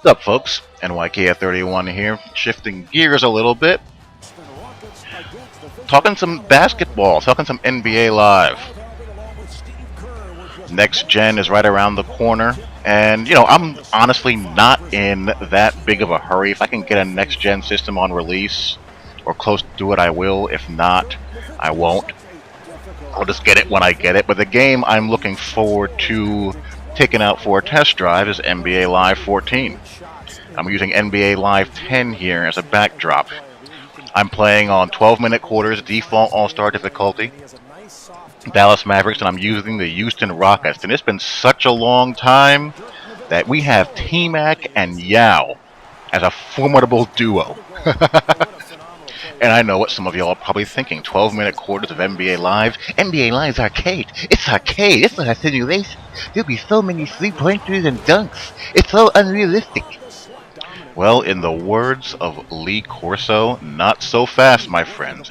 What's up, folks? NYK31 here, shifting gears a little bit, talking some basketball, talking some NBA Live. Next gen is right around the corner, and I'm honestly not in that big of a hurry. If I can get a next gen system on release or close to it, I will. If not, I won't. I'll just get it when I get it. But the game I'm looking forward to taking out for a test drive is NBA Live 14. I'm using NBA Live 10 here as a backdrop. I'm playing on 12-minute quarters, default all-star difficulty, Dallas Mavericks, and I'm using the Houston Rockets. And it's been such a long time that we have T-Mac and Yao as a formidable duo. And I know what some of y'all are probably thinking. 12-minute quarters of NBA Live. NBA Live's arcade. It's arcade. It's not a simulation. There'll be so many three-pointers and dunks. It's so unrealistic. Well, in the words of Lee Corso, not so fast, my friends.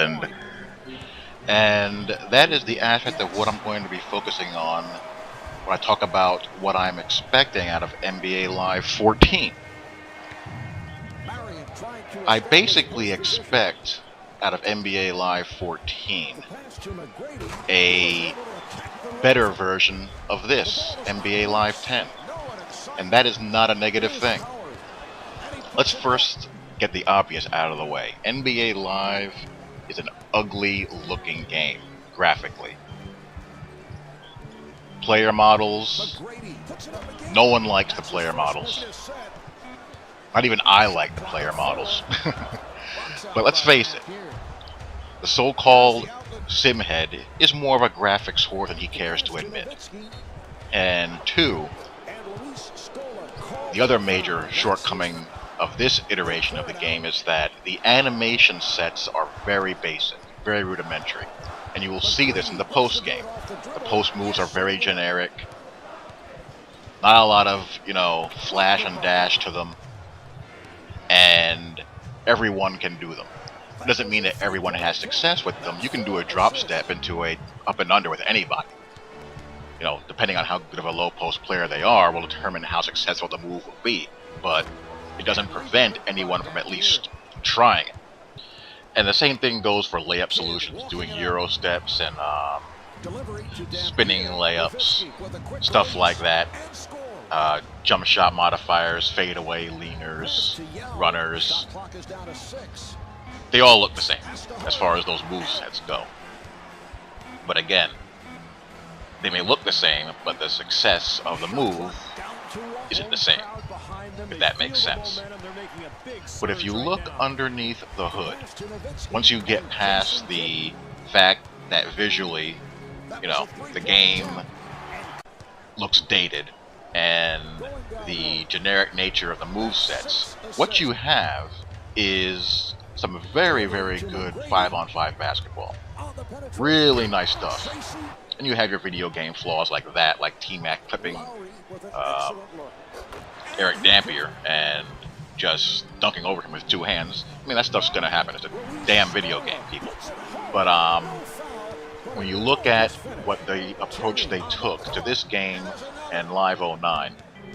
And that is the aspect of what I'm going to be focusing on when I talk about what I'm expecting out of NBA Live 14. I basically expect out of NBA Live 14 a better version of this, NBA Live 10. And that is not a negative thing. Let's first get the obvious out of the way. NBA Live is an ugly looking game, graphically. Player models, no one likes the player models. Not even I like the player models. But let's face it, the so-called Simhead is more of a graphics whore than he cares to admit. And two, the other major shortcoming of this iteration of the game is that the animation sets are very basic, very rudimentary. And you will see this in the post game. The post moves are very generic. Not a lot of, flash and dash to them. And everyone can do them. It doesn't mean that everyone has success with them. You can do a drop step into a up and under with anybody. Depending on how good of a low post player they are will determine how successful the move will be. But it doesn't prevent anyone from at least trying it. And the same thing goes for layup solutions, doing Euro steps and spinning layups, stuff like that. Jump shot modifiers, fadeaway leaners, runners. They all look the same as far as those move sets go. But again, they may look the same, but the success of the move isn't the same, if that makes sense. But if you look underneath the hood, once you get past the fact that visually, the game looks dated and the generic nature of the movesets, what you have is some very, very good 5-on-5 basketball. Really nice stuff. And you have your video game flaws like that, like T-Mac clipping Eric Dampier and just dunking over him with two hands. I mean, that stuff's gonna happen. It's a damn video game, people. But when you look at what the approach they took to this game and Live 09,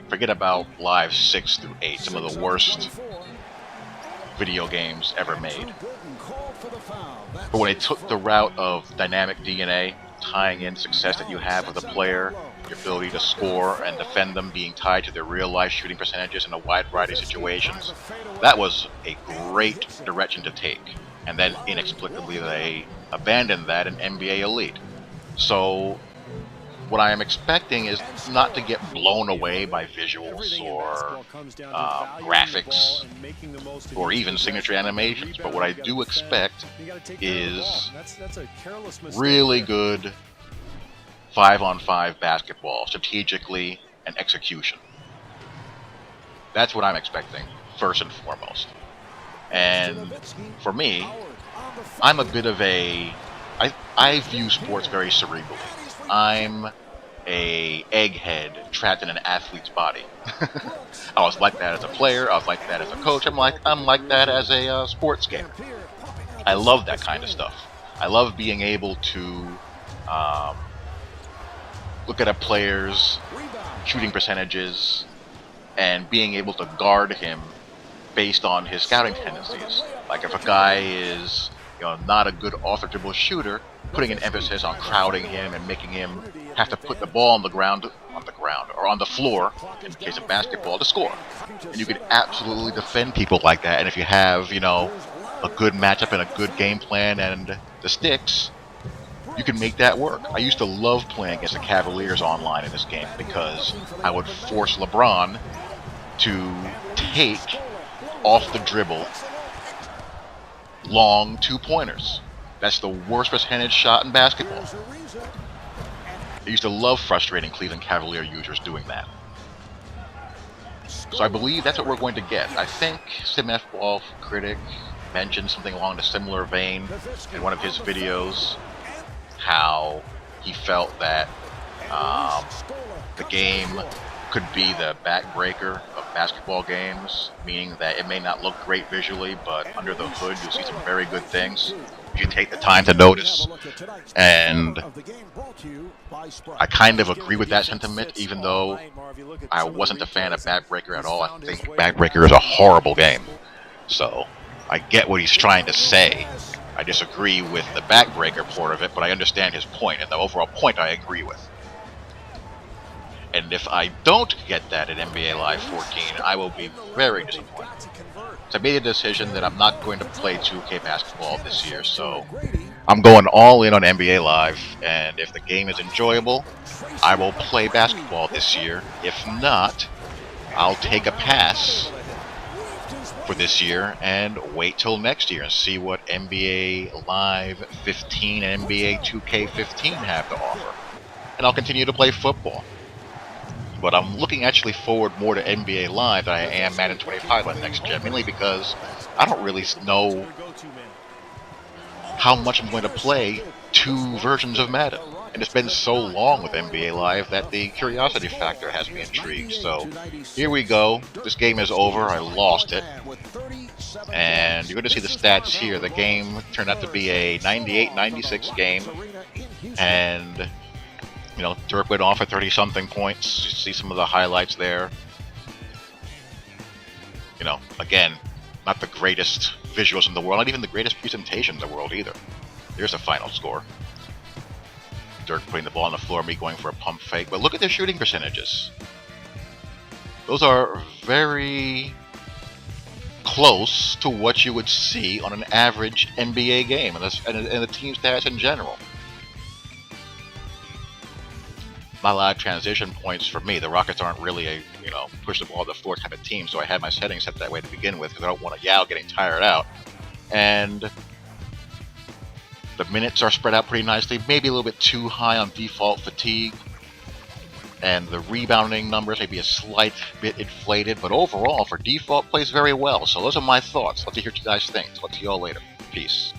forget about Live 6 through 8, some of the worst video games ever made. But when they took the route of dynamic DNA, tying in success that you have with a player, your ability to score and defend them being tied to their real-life shooting percentages in a wide variety of situations, that was a great direction to take. And then inexplicably they abandoned that in NBA Elite. So what I am expecting is not to get blown away by visuals or graphics or even signature animations, but what I do expect is really good 5-on-5 basketball, strategically and execution. That's what I'm expecting, first and foremost. And for me, I'm a bit of a... I view sports very cerebrally. I'm a egghead trapped in an athlete's body. I was like that as a player. I was like that as a coach. I'm like that as a sports gamer. I love that kind of stuff. I love being able to look at a player's shooting percentages, and being able to guard him based on his scouting tendencies. Like if a guy is, not a good off-the-dribble shooter, putting an emphasis on crowding him and making him have to put the ball on the ground, or on the floor, in the case of basketball, to score. And you can absolutely defend people like that. And if you have, a good matchup and a good game plan and the sticks, you can make that work. I used to love playing against the Cavaliers online in this game because I would force LeBron to take off the dribble long 2-pointers. That's the worst percentage shot in basketball. I used to love frustrating Cleveland Cavalier users doing that. So I believe that's what we're going to get. I think SimF Ball Critic mentioned something along a similar vein in one of his videos, how he felt that the game could be the backbreaker of basketball games, meaning that it may not look great visually, but under the hood you'll see some very good things if you take the time to notice. And I kind of agree with that sentiment, even though I wasn't a fan of Backbreaker at all. I think Backbreaker is a horrible game. So I get what he's trying to say. I disagree with the Backbreaker part of it, but I understand his point, and the overall point I agree with. And if I don't get that at NBA Live 14, I will be very disappointed. So I made a decision that I'm not going to play 2K basketball this year, so I'm going all in on NBA Live, and if the game is enjoyable, I will play basketball this year. If not, I'll take a pass for this year and wait till next year and see what NBA Live 15 and NBA 2K15 have to offer. And I'll continue to play football. But I'm looking actually forward more to NBA Live than I am Madden 25 on next gen, mainly because I don't really know how much I'm going to play 2 versions of Madden. And it's been so long with NBA Live that the curiosity factor has me intrigued. So here we go. This game is over. I lost it. And you're going to see the stats here. The game turned out to be a 98-96 game. And Dirk went off at 30-something points. You see some of the highlights there. Again, not the greatest visuals in the world, not even the greatest presentation in the world either. Here's the final score. Dirk putting the ball on the floor, me going for a pump fake. But look at their shooting percentages. Those are very close to what you would see on an average NBA game and the team stats in general. Not a lot of transition points for me. The Rockets aren't really a, push the ball to the floor type of team, so I had my settings set that way to begin with because I don't want a Yao getting tired out. And the minutes are spread out pretty nicely, maybe a little bit too high on default fatigue. And the rebounding numbers may be a slight bit inflated, but overall, for default, plays very well. So those are my thoughts. Let's hear what you guys think. Talk to you all later. Peace.